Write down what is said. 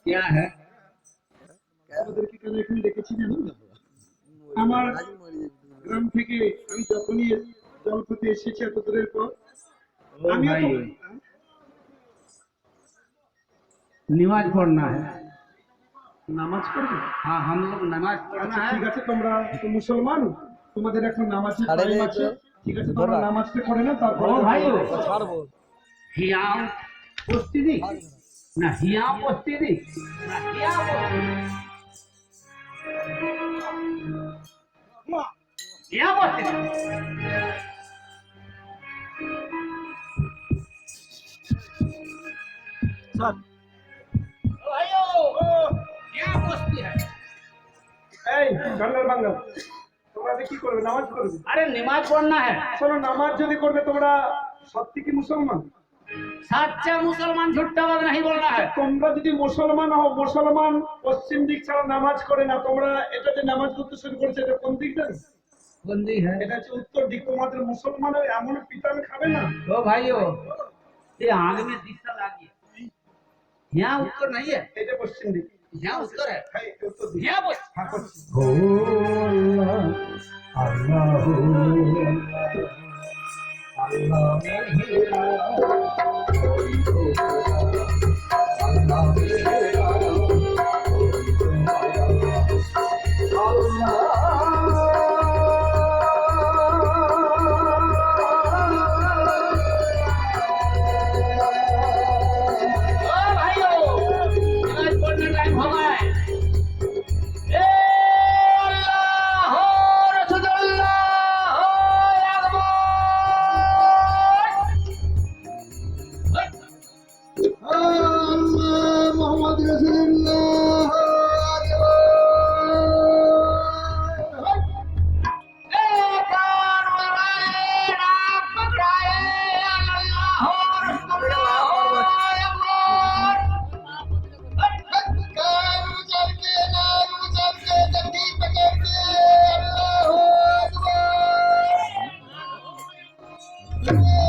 क्या है আমার গ্রাম থেকে আমি যখনই জলপথে এসেছি এত দূরের পর আমি नमाज पढ़ना है। নামাজ পড়বো। हाँ हम लोग नमाज पढ़ना है। ঠিক আছে, তোমরা তো মুসলমান, তোমাদের এখন নামাজের টাইম আছে। ঠিক আছে, তোমরা নামাজটা করে না, তারপর ओ भाई ছাড়বো হিয়াও পস্তিদি না হিয়াও পস্তিদি না হিয়াও হিয়াও পস্তিদি স্যার भाइयों क्या पस्ती है এই গান্ডার বাঙ্গাল, তোমরা কি করবে? নামাজ পড়বে। अरे नमाज पढ़ना है। শোনো, নামাজ যদি করবে তোমরা সত্যি কি মুসলমান? सच्चा मुसलमान झूठा बात नहीं बोलना है। তোমরা যদি মুসলমান হও, মুসলমান পশ্চিম দিক ছাড়া নামাজ করে না, তোমরা এটা যে নামাজ করতে শুরু করেছে এটা কোন দিক জানো? बंदी है। এটা হচ্ছে উত্তর দিক। তোমাদের মুসলমানের এমন পিটান খাবে না। ओ भाइयों ये आग में दिशा लगी है। यहाँ उत्तर नहीं है, এটা পশ্চিম দিক। यहाँ उत्तर है। হ্যাঁ, এটা উত্তর দিক। यहाँ बोल হ্যাঁ, পশ্চিম। ओ अल्लाह মোহাম্মদ রাসূলুল্লাহ Allah